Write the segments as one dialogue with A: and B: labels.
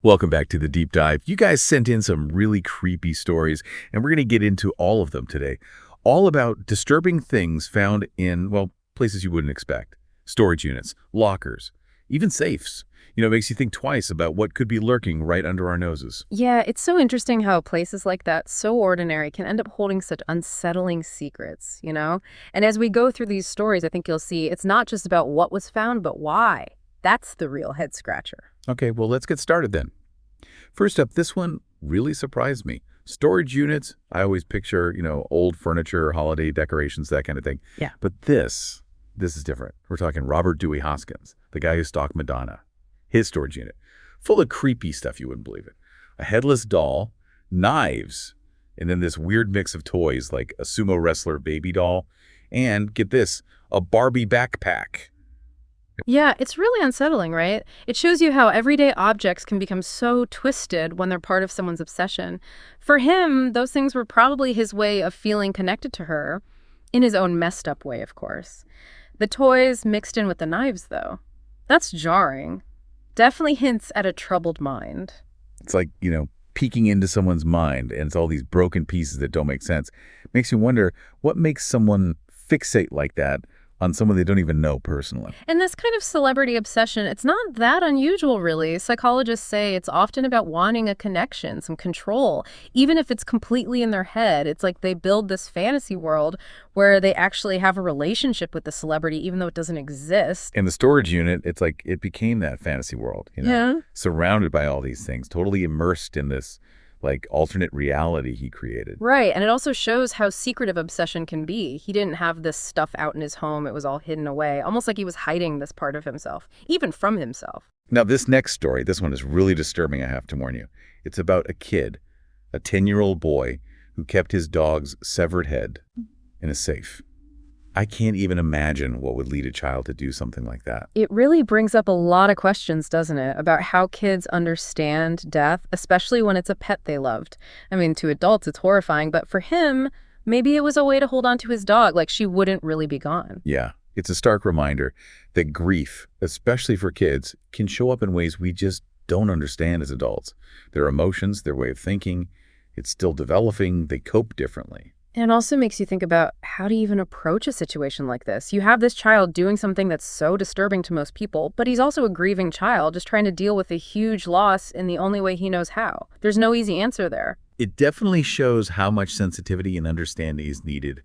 A: Welcome back to the deep dive. You guys sent in some really creepy stories, and we're going to get into all of them today. All about disturbing things found in, well, places you wouldn't expect. Storage units, lockers, even safes. It makes you think twice about what could be lurking right under our noses.
B: Yeah, it's so interesting how places like that, so ordinary, can end up holding such unsettling secrets? And as we go through these stories, I think you'll see it's not just about what was found, but why. That's the real head scratcher.
A: Okay, well, let's get started then. First up, this one really surprised me. Storage units, I always picture, old furniture, holiday decorations, that kind of thing.
B: Yeah.
A: But this is different. We're talking Robert Dewey Hoskins, the guy who stalked Madonna. His storage unit, full of creepy stuff, you wouldn't believe it. A headless doll, knives, and then this weird mix of toys like a sumo wrestler baby doll, and, get this, a Barbie backpack.
B: Yeah, it's really unsettling, right? It shows you how everyday objects can become so twisted when they're part of someone's obsession. For him, those things were probably his way of feeling connected to her, in his own messed up way, of course. The toys mixed in with the knives, though. That's jarring. Definitely hints at a troubled mind.
A: It's like, peeking into someone's mind, and it's all these broken pieces that don't make sense. Makes you wonder what makes someone fixate like that on someone they don't even know personally.
B: And this kind of celebrity obsession, it's not that unusual, really. Psychologists say it's often about wanting a connection, some control. Even if it's completely in their head, it's like they build this fantasy world where they actually have a relationship with the celebrity, even though it doesn't exist.
A: In the storage unit, it's like it became that fantasy world,
B: Yeah.
A: surrounded by all these things, totally immersed in this alternate reality he created.
B: Right, and it also shows how secretive obsession can be. He didn't have this stuff out in his home. It was all hidden away, almost like he was hiding this part of himself, even from himself.
A: Now, this next story, this one is really disturbing, I have to warn you. It's about a kid, a 10-year-old boy, who kept his dog's severed head in a safe. I can't even imagine what would lead a child to do something like that.
B: It really brings up a lot of questions, doesn't it, about how kids understand death, especially when it's a pet they loved. I mean, to adults, it's horrifying, but for him, maybe it was a way to hold on to his dog, like she wouldn't really be gone.
A: Yeah, it's a stark reminder that grief, especially for kids, can show up in ways we just don't understand as adults. Their emotions, their way of thinking, it's still developing, they cope differently.
B: And it also makes you think about how to even approach a situation like this. You have this child doing something that's so disturbing to most people, but he's also a grieving child just trying to deal with a huge loss in the only way he knows how. There's no easy answer there.
A: It definitely shows how much sensitivity and understanding is needed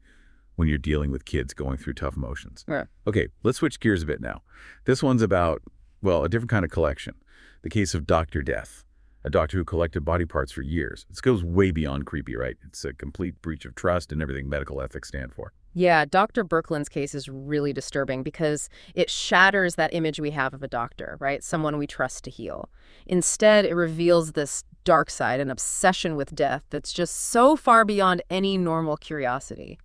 A: when you're dealing with kids going through tough emotions.
B: Yeah.
A: Okay, let's switch gears a bit now. This one's about, well, a different kind of collection. The case of Dr. Death, a doctor who collected body parts for years. This goes way beyond creepy, right? It's a complete breach of trust and everything medical ethics stand for.
B: Yeah, Dr. Birkeland's case is really disturbing because it shatters that image we have of a doctor, right? Someone we trust to heal. Instead, it reveals this dark side, an obsession with death that's just so far beyond any normal curiosity.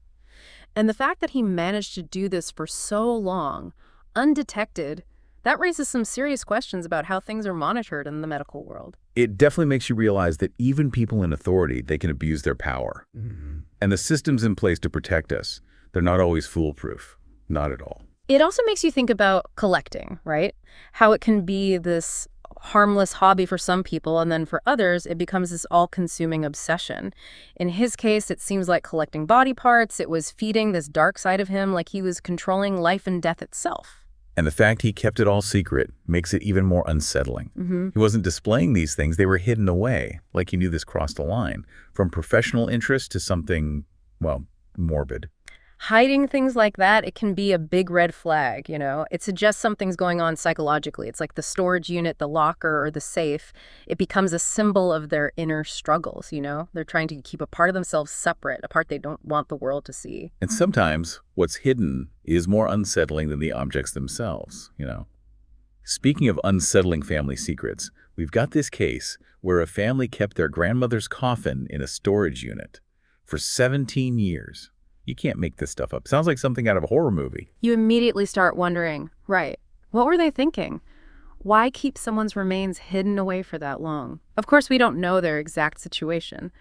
B: And the fact that he managed to do this for so long, undetected, that raises some serious questions about how things are monitored in the medical world.
A: It definitely makes you realize that even people in authority, they can abuse their power. And the systems in place to protect us, they're not always foolproof. Not at all.
B: It also makes you think about collecting, right? How it can be this harmless hobby for some people, and then for others, it becomes this all-consuming obsession. In his case, it seems like collecting body parts. It was feeding this dark side of him, like he was controlling life and death itself.
A: And the fact he kept it all secret makes it even more unsettling. He wasn't displaying these things. They were hidden away, like he knew this crossed a line, from professional interest to something, well, morbid.
B: Hiding things like that, it can be a big red flag. It suggests something's going on psychologically. It's like the storage unit, the locker, or the safe. It becomes a symbol of their inner struggles. They're trying to keep a part of themselves separate, a part they don't want the world to see.
A: And sometimes what's hidden is more unsettling than the objects themselves. Speaking of unsettling family secrets, we've got this case where a family kept their grandmother's coffin in a storage unit for 17 years. You can't make this stuff up. Sounds like something out of a horror movie.
B: You immediately start wondering, right, what were they thinking? Why keep someone's remains hidden away for that long? Of course, we don't know their exact situation,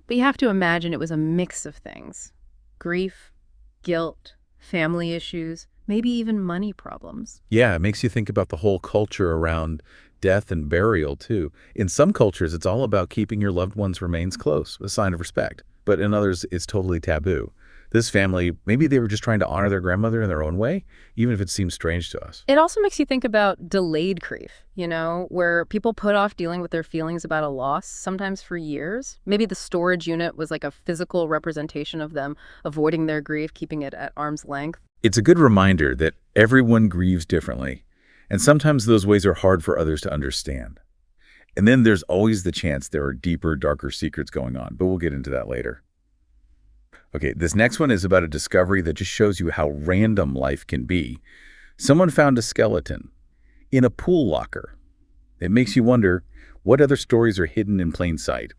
B: but you have to imagine it was a mix of things. Grief, guilt, family issues, maybe even money problems.
A: Yeah, it makes you think about the whole culture around death and burial, too. In some cultures, it's all about keeping your loved one's remains close, a sign of respect. But in others, it's totally taboo. This family, maybe they were just trying to honor their grandmother in their own way, even if it seems strange to us.
B: It also makes you think about delayed grief, where people put off dealing with their feelings about a loss, sometimes for years. Maybe the storage unit was like a physical representation of them avoiding their grief, keeping it at arm's length.
A: It's a good reminder that everyone grieves differently, and sometimes those ways are hard for others to understand. And then there's always the chance there are deeper, darker secrets going on, but we'll get into that later. Okay, this next one is about a discovery that just shows you how random life can be. Someone found a skeleton in a pool locker. It makes you wonder what other stories are hidden in plain sight.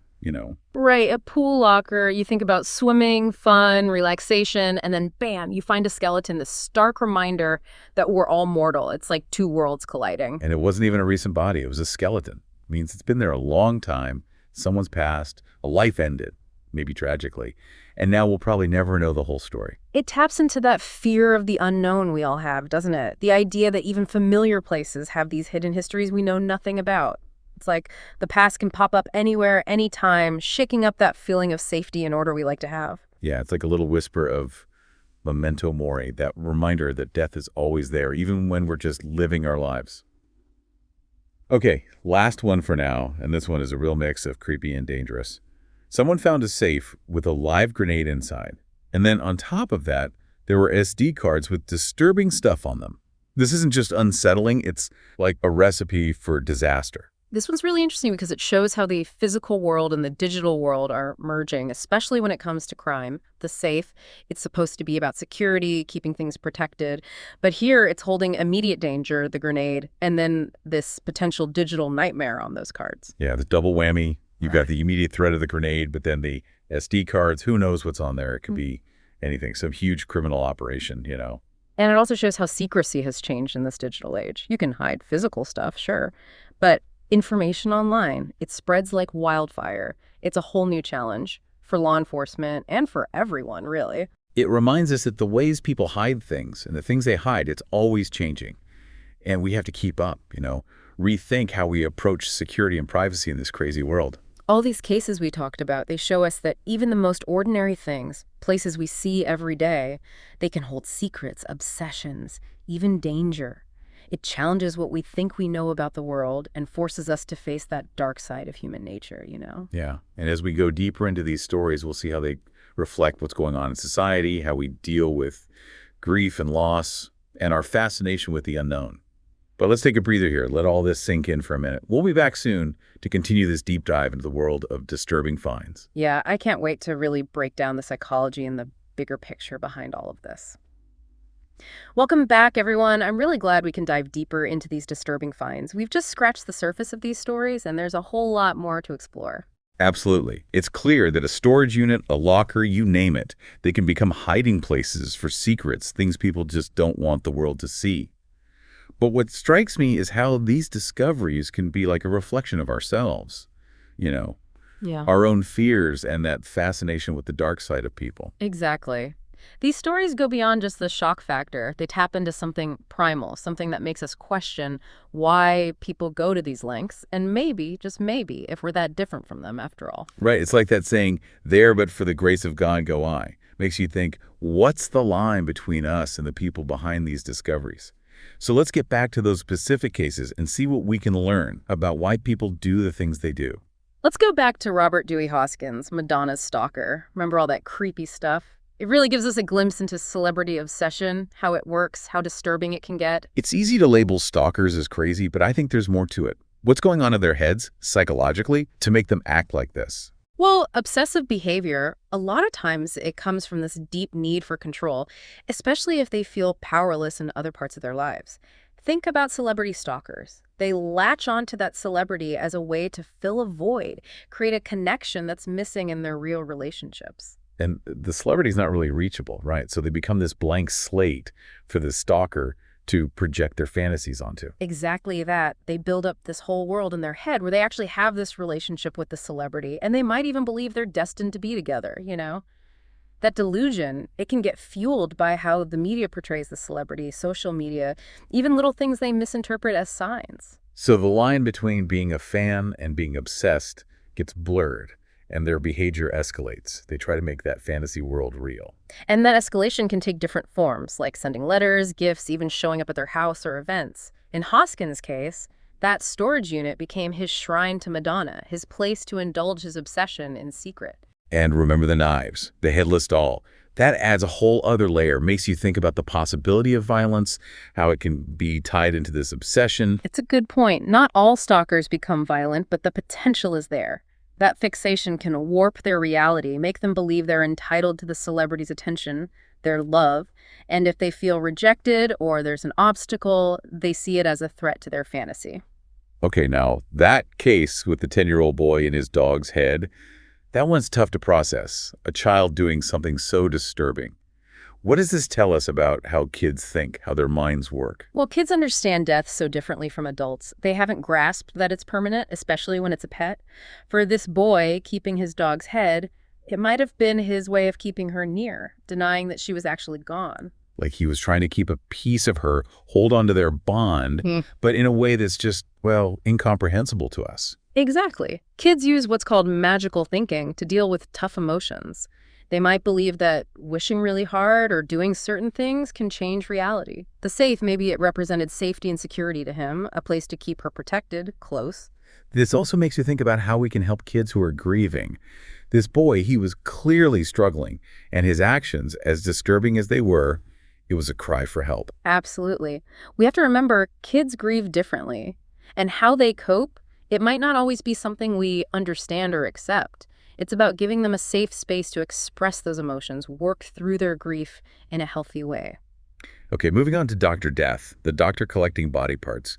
B: Right, a pool locker, you think about swimming, fun, relaxation, and then bam, you find a skeleton, this stark reminder that we're all mortal. It's like two worlds colliding.
A: And it wasn't even a recent body, it was a skeleton. It means it's been there a long time, someone's passed, a life ended, maybe tragically, and now we'll probably never know the whole story.
B: It taps into that fear of the unknown we all have, doesn't it? The idea that even familiar places have these hidden histories we know nothing about. It's like the past can pop up anywhere, anytime, shaking up that feeling of safety and order we like to have.
A: Yeah, it's like a little whisper of memento mori, that reminder that death is always there, even when we're just living our lives. Okay, last one for now, and this one is a real mix of creepy and dangerous. Someone found a safe with a live grenade inside, and then on top of that, there were SD cards with disturbing stuff on them. This isn't just unsettling, it's like a recipe for disaster.
B: This one's really interesting because it shows how the physical world and the digital world are merging, especially when it comes to crime. The safe, it's supposed to be about security, keeping things protected. But here it's holding immediate danger, the grenade, and then this potential digital nightmare on those cards.
A: Yeah, the double whammy. You've got the immediate threat of the grenade, but then the SD cards, who knows what's on there? It could be anything, some huge criminal operation.
B: And it also shows how secrecy has changed in this digital age. You can hide physical stuff, sure, but information online, it spreads like wildfire. It's a whole new challenge for law enforcement and for everyone, really.
A: It reminds us that the ways people hide things and the things they hide, it's always changing. And we have to keep up, rethink how we approach security and privacy in this crazy world.
B: All these cases we talked about, they show us that even the most ordinary things, places we see every day, they can hold secrets, obsessions, even danger. It challenges what we think we know about the world and forces us to face that dark side of human nature.
A: Yeah. And as we go deeper into these stories, we'll see how they reflect what's going on in society, how we deal with grief and loss, and our fascination with the unknown. But let's take a breather here. Let all this sink in for a minute. We'll be back soon to continue this deep dive into the world of disturbing finds.
B: Yeah, I can't wait to really break down the psychology and the bigger picture behind all of this. Welcome back, everyone. I'm really glad we can dive deeper into these disturbing finds. We've just scratched the surface of these stories, and there's a whole lot more to explore.
A: Absolutely. It's clear that a storage unit, a locker, you name it, they can become hiding places for secrets, things people just don't want the world to see. But what strikes me is how these discoveries can be like a reflection of ourselves, our own fears and that fascination with the dark side of people.
B: Exactly. These stories go beyond just the shock factor. They tap into something primal, something that makes us question why people go to these lengths, and maybe, just maybe, if we're that different from them after all.
A: Right. It's like that saying, there but for the grace of God go I. Makes you think, what's the line between us and the people behind these discoveries? So let's get back to those specific cases and see what we can learn about why people do the things they do.
B: Let's go back to Robert Dewey Hoskins, Madonna's stalker. Remember all that creepy stuff? It really gives us a glimpse into celebrity obsession, how it works, how disturbing it can get.
A: It's easy to label stalkers as crazy, but I think there's more to it. What's going on in their heads, psychologically, to make them act like this?
B: Well, obsessive behavior, a lot of times it comes from this deep need for control, especially if they feel powerless in other parts of their lives. Think about celebrity stalkers. They latch onto that celebrity as a way to fill a void, create a connection that's missing in their real relationships.
A: And the celebrity's not really reachable, right? So they become this blank slate for the stalker to project their fantasies onto.
B: Exactly that. They build up this whole world in their head where they actually have this relationship with the celebrity, and they might even believe they're destined to be together, That delusion, it can get fueled by how the media portrays the celebrity, social media, even little things they misinterpret as signs.
A: So the line between being a fan and being obsessed gets blurred, and their behavior escalates. They try to make that fantasy world real.
B: And that escalation can take different forms, like sending letters, gifts, even showing up at their house or events. In Hoskins' case, that storage unit became his shrine to Madonna, his place to indulge his obsession in secret.
A: And remember the knives, the headless doll. That adds a whole other layer, makes you think about the possibility of violence, how it can be tied into this obsession.
B: It's a good point. Not all stalkers become violent, but the potential is there. That fixation can warp their reality, make them believe they're entitled to the celebrity's attention, their love, and if they feel rejected or there's an obstacle, they see it as a threat to their fantasy.
A: Okay, now, that case with the 10-year-old boy in his dog's head, that one's tough to process, a child doing something so disturbing. What does this tell us about how kids think, how their minds work?
B: Well, kids understand death so differently from adults. They haven't grasped that it's permanent, especially when it's a pet. For this boy, keeping his dog's head, it might have been his way of keeping her near, denying that she was actually gone.
A: Like he was trying to keep a piece of her, hold on to their bond, but in a way that's just, well, incomprehensible to us.
B: Exactly. Kids use what's called magical thinking to deal with tough emotions. They might believe that wishing really hard or doing certain things can change reality. The safe, maybe it represented safety and security to him, a place to keep her protected, close.
A: This also makes you think about how we can help kids who are grieving. This boy, he was clearly struggling, and his actions, as disturbing as they were, it was a cry for help.
B: Absolutely. We have to remember kids grieve differently, and how they cope, it might not always be something we understand or accept. It's about giving them a safe space to express those emotions, work through their grief in a healthy way.
A: Okay, moving on to Dr. Death, the doctor collecting body parts.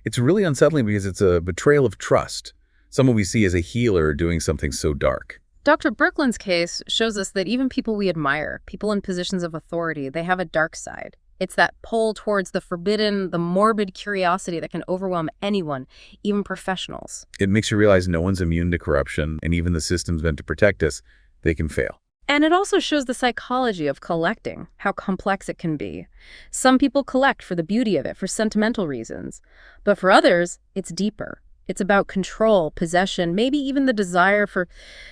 A: It's really unsettling because it's a betrayal of trust, someone we see as a healer doing something so dark.
B: Dr. Brooklyn's case shows us that even people we admire, people in positions of authority, they have a dark side. It's that pull towards the forbidden, the morbid curiosity that can overwhelm anyone, even professionals.
A: It makes you realize no one's immune to corruption, and even the systems meant to protect us, they can fail.
B: And it also shows the psychology of collecting, how complex it can be. Some people collect for the beauty of it, for sentimental reasons. But for others, it's deeper. It's about control, possession, maybe even the desire for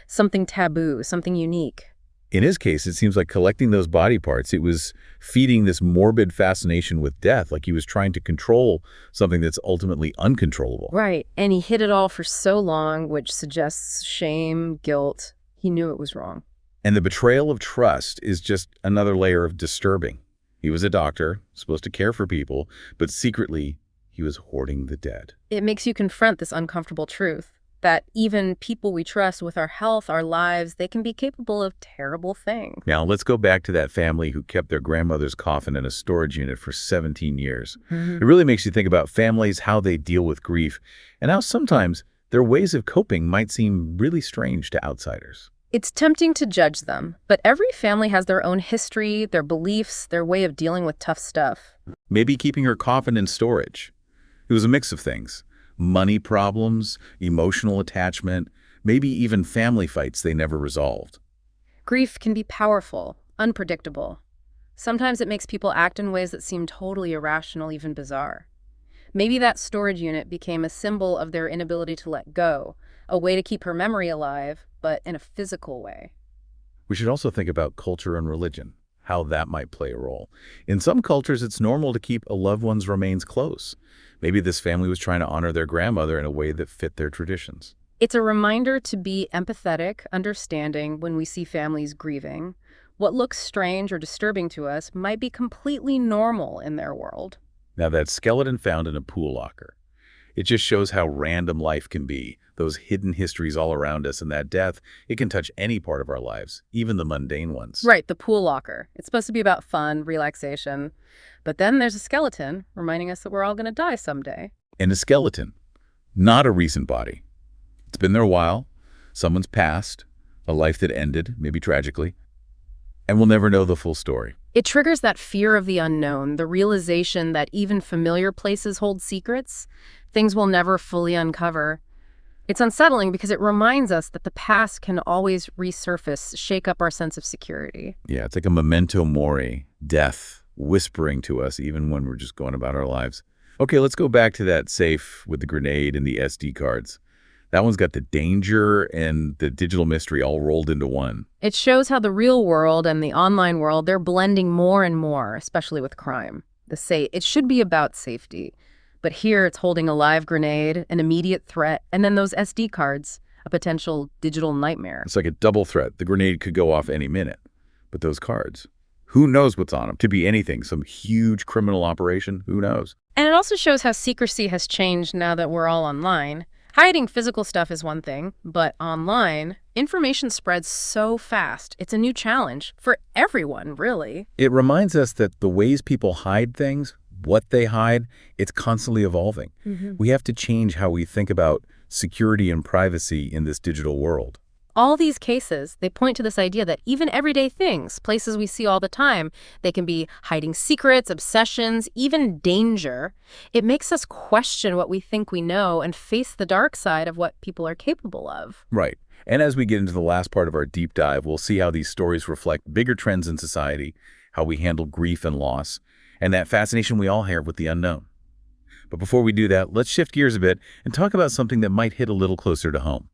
B: something taboo, something unique.
A: In his case, it seems like collecting those body parts, it was feeding this morbid fascination with death, like he was trying to control something that's ultimately uncontrollable.
B: Right, and he hid it all for so long, which suggests shame, guilt. He knew it was wrong.
A: And the betrayal of trust is just another layer of disturbing. He was a doctor, supposed to care for people, but secretly, he was hoarding the dead.
B: It makes you confront this uncomfortable truth, that even people we trust with our health, our lives, they can be capable of terrible things.
A: Now, let's go back to that family who kept their grandmother's coffin in a storage unit for 17 years. It really makes you think about families, how they deal with grief, and how sometimes their ways of coping might seem really strange to outsiders.
B: It's tempting to judge them, but every family has their own history, their beliefs, their way of dealing with tough stuff.
A: Maybe keeping her coffin in storage. It was a mix of things. Money problems, emotional attachment, maybe even family fights they never resolved.
B: Grief can be powerful, unpredictable. Sometimes it makes people act in ways that seem totally irrational, even bizarre. Maybe that storage unit became a symbol of their inability to let go, a way to keep her memory alive, but in a physical way.
A: We should also think about culture and religion, how that might play a role. In some cultures, it's normal to keep a loved one's remains close. Maybe this family was trying to honor their grandmother in a way that fit their traditions.
B: It's a reminder to be empathetic, understanding when we see families grieving. What looks strange or disturbing to us might be completely normal in their world.
A: Now, that skeleton found in a pool locker, it just shows how random life can be, those hidden histories all around us, and that death, it can touch any part of our lives, even the mundane ones.
B: Right, the pool locker. It's supposed to be about fun, relaxation. But then there's a skeleton reminding us that we're all going to die someday.
A: And a skeleton, not a recent body. It's been there a while, someone's passed, a life that ended, maybe tragically, and we'll never know the full story.
B: It triggers that fear of the unknown, the realization that even familiar places hold secrets, things we'll never fully uncover. It's unsettling because it reminds us that the past can always resurface, shake up our sense of security.
A: Yeah, it's like a memento mori, death, whispering to us even when we're just going about our lives. Okay, let's go back to that safe with the grenade and the SD cards. That one's got the danger and the digital mystery all rolled into one.
B: It shows how the real world and the online world, they're blending more and more, especially with crime. It should be about safety. But here it's holding a live grenade, an immediate threat, and then those SD cards, a potential digital nightmare.
A: It's like a double threat. The grenade could go off any minute. But those cards, who knows what's on them? Could be anything, some huge criminal operation, who knows?
B: And it also shows how secrecy has changed now that we're all online. Hiding physical stuff is one thing, but online, information spreads so fast. It's a new challenge for everyone, really.
A: It reminds us that the ways people hide things, what they hide, it's constantly evolving. We have to change how we think about security and privacy in this digital world.
B: All these cases, they point to this idea that even everyday things, places we see all the time, they can be hiding secrets, obsessions, even danger. It makes us question what we think we know and face the dark side of what people are capable of.
A: Right. And as we get into the last part of our deep dive, we'll see how these stories reflect bigger trends in society, how we handle grief and loss, and that fascination we all have with the unknown. But before we do that, let's shift gears a bit and talk about something that might hit a little closer to home.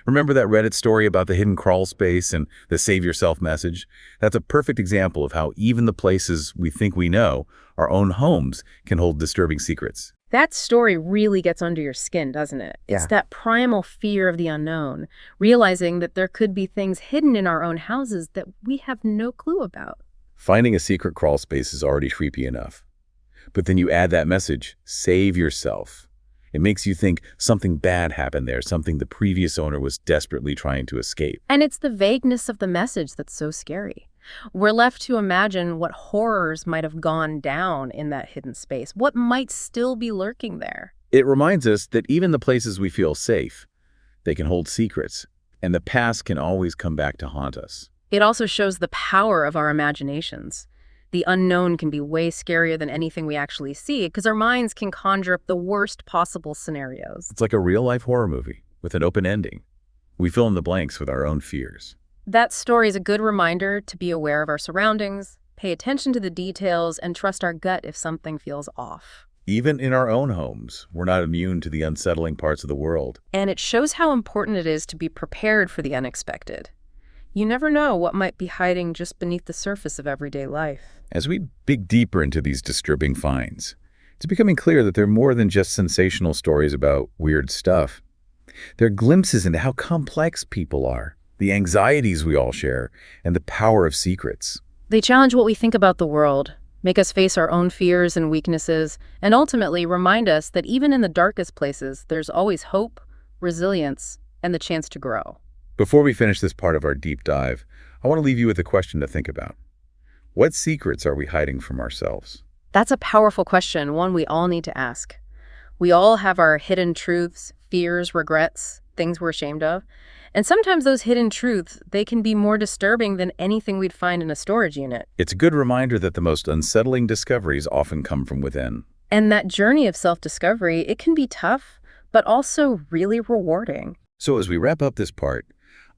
A: Remember that Reddit story about the hidden crawl space and the save yourself message? That's a perfect example of how even the places we think we know, our own homes, can hold disturbing secrets.
B: That story really gets under your skin, doesn't it?
A: Yeah.
B: It's that primal fear of the unknown, realizing that there could be things hidden in our own houses that we have no clue about.
A: Finding a secret crawl space is already creepy enough. But then you add that message, save yourself. It makes you think something bad happened there, something the previous owner was desperately trying to escape.
B: And it's the vagueness of the message that's so scary. We're left to imagine what horrors might have gone down in that hidden space, what might still be lurking there.
A: It reminds us that even the places we feel safe, they can hold secrets, and the past can always come back to haunt us.
B: It also shows the power of our imaginations. The unknown can be way scarier than anything we actually see because our minds can conjure up the worst possible scenarios.
A: It's like a real-life horror movie with an open ending. We fill in the blanks with our own fears.
B: That story is a good reminder to be aware of our surroundings, pay attention to the details, and trust our gut if something feels off.
A: Even in our own homes, we're not immune to the unsettling parts of the world.
B: And it shows how important it is to be prepared for the unexpected. You never know what might be hiding just beneath the surface of everyday life.
A: As we dig deeper into these disturbing finds, it's becoming clear that they're more than just sensational stories about weird stuff. They're glimpses into how complex people are, the anxieties we all share, and the power of secrets.
B: They challenge what we think about the world, make us face our own fears and weaknesses, and ultimately remind us that even in the darkest places, there's always hope, resilience, and the chance to grow.
A: Before we finish this part of our deep dive, I want to leave you with a question to think about. What secrets are we hiding from ourselves?
B: That's a powerful question, one we all need to ask. We all have our hidden truths, fears, regrets, things we're ashamed of. And sometimes those hidden truths, they can be more disturbing than anything we'd find in a storage unit.
A: It's a good reminder that the most unsettling discoveries often come from within.
B: And that journey of self-discovery, it can be tough, but also really rewarding.
A: So as we wrap up this part,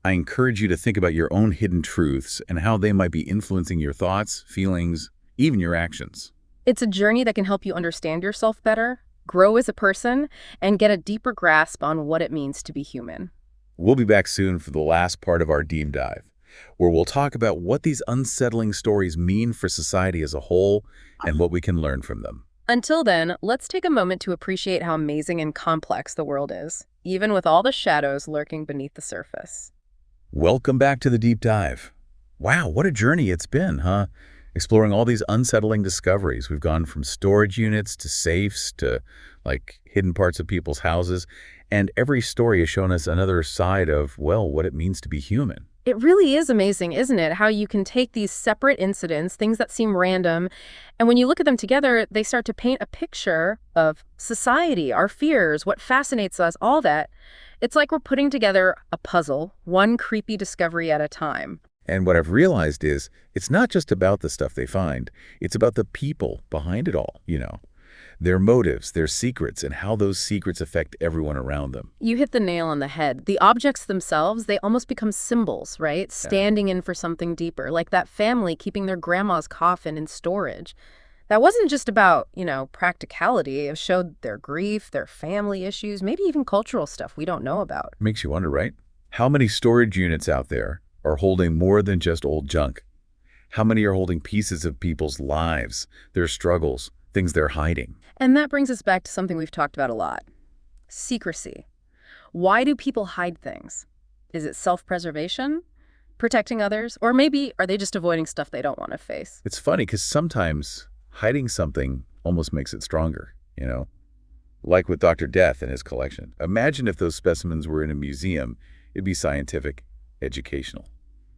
A: I encourage you to think about your own hidden truths and how they might be influencing your thoughts, feelings, even your actions.
B: It's a journey that can help you understand yourself better, grow as a person, and get a deeper grasp on what it means to be human.
A: We'll be back soon for the last part of our deep dive, where we'll talk about what these unsettling stories mean for society as a whole and what we can learn from them.
B: Until then, let's take a moment to appreciate how amazing and complex the world is, even with all the shadows lurking beneath the surface.
A: Welcome back to the deep dive. Wow, what a journey it's been, huh? Exploring all these unsettling discoveries. We've gone from storage units to safes to hidden parts of people's houses. And every story has shown us another side of, well, what it means to be human.
B: It really is amazing, isn't it? How you can take these separate incidents, things that seem random, and when you look at them together, they start to paint a picture of society, our fears, what fascinates us, all that. It's like we're putting together a puzzle, one creepy discovery at a time.
A: And what I've realized is it's not just about the stuff they find. It's about the people behind it all, their motives, their secrets, and how those secrets affect everyone around them.
B: You hit the nail on the head. The objects themselves, they almost become symbols, right? Standing in for something deeper, like that family keeping their grandma's coffin in storage. That wasn't just about, practicality. It showed their grief, their family issues, maybe even cultural stuff we don't know about.
A: Makes you wonder, right? How many storage units out there are holding more than just old junk? How many are holding pieces of people's lives, their struggles, things they're hiding?
B: And that brings us back to something we've talked about a lot. Secrecy. Why do people hide things? Is it self-preservation? Protecting others? Or maybe are they just avoiding stuff they don't want to face?
A: It's funny because sometimes hiding something almost makes it stronger, Like with Dr. Death and his collection. Imagine if those specimens were in a museum. It'd be scientific, educational,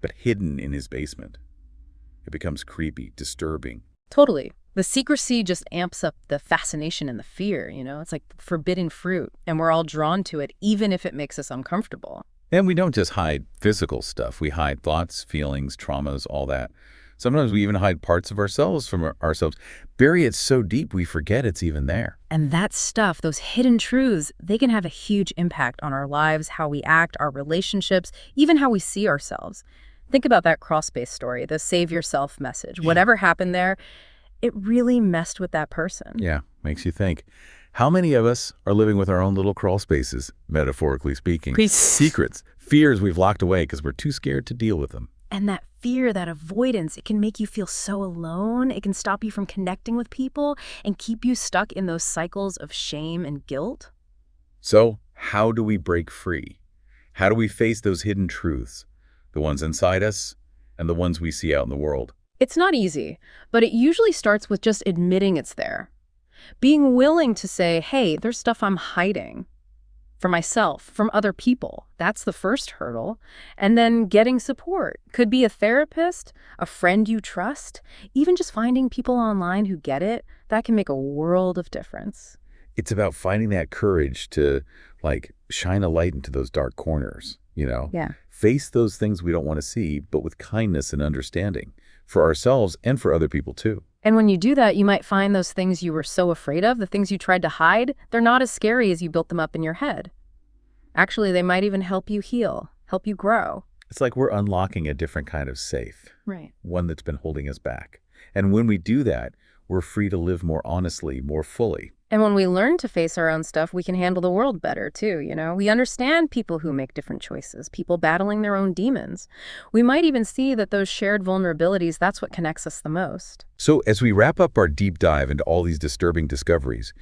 A: but hidden in his basement. It becomes creepy, disturbing.
B: Totally. The secrecy just amps up the fascination and the fear, It's like forbidden fruit, and we're all drawn to it, even if it makes us uncomfortable.
A: And we don't just hide physical stuff. We hide thoughts, feelings, traumas, all that. Sometimes we even hide parts of ourselves from ourselves. Bury it so deep we forget it's even there.
B: And that stuff, those hidden truths, they can have a huge impact on our lives, how we act, our relationships, even how we see ourselves. Think about that crawl space story, the save yourself message. Whatever happened there, it really messed with that person.
A: Yeah, makes you think. How many of us are living with our own little crawl spaces, metaphorically speaking? Secrets, fears we've locked away because we're too scared to deal with them.
B: And that fear, that avoidance, it can make you feel so alone. It can stop you from connecting with people and keep you stuck in those cycles of shame and guilt.
A: So, how do we break free? How do we face those hidden truths? The ones inside us and the ones we see out in the world?
B: It's not easy, but it usually starts with just admitting it's there. Being willing to say, hey, there's stuff I'm hiding for myself, from other people. That's the first hurdle. And then getting support. Could be a therapist, a friend you trust, even just finding people online who get it. That can make a world of difference.
A: It's about finding that courage to, shine a light into those dark corners,
B: Yeah.
A: Face those things we don't want to see, but with kindness and understanding for ourselves and for other people too.
B: And when you do that, you might find those things you were so afraid of, the things you tried to hide, they're not as scary as you built them up in your head. Actually, they might even help you heal, help you grow.
A: It's like we're unlocking a different kind of safe,
B: Right.
A: one that's been holding us back. And when we do that, we're free to live more honestly, more fully.
B: And when we learn to face our own stuff, we can handle the world better, too, We understand people who make different choices, people battling their own demons. We might even see that those shared vulnerabilities, that's what connects us the most.
A: So as we wrap up our deep dive into all these disturbing discoveries,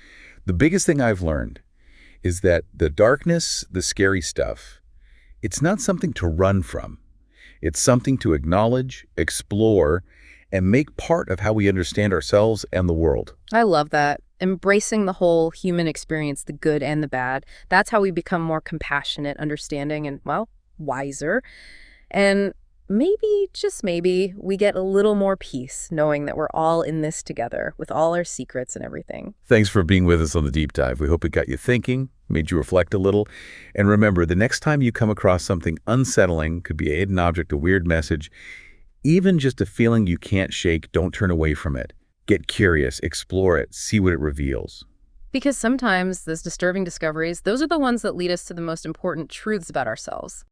A: the biggest thing I've learned is that the darkness, the scary stuff, it's not something to run from. It's something to acknowledge, explore, and make part of how we understand ourselves and the world.
B: I love that. Embracing the whole human experience, the good and the bad. That's how we become more compassionate, understanding, and, wiser. And maybe, just maybe, we get a little more peace knowing that we're all in this together with all our secrets and everything.
A: Thanks for being with us on the deep dive. We hope it got you thinking, made you reflect a little. And remember, the next time you come across something unsettling, could be a hidden object, a weird message, even just a feeling you can't shake, don't turn away from it. Get curious, explore it, see what it reveals.
B: Because sometimes those disturbing discoveries, those are the ones that lead us to the most important truths about ourselves.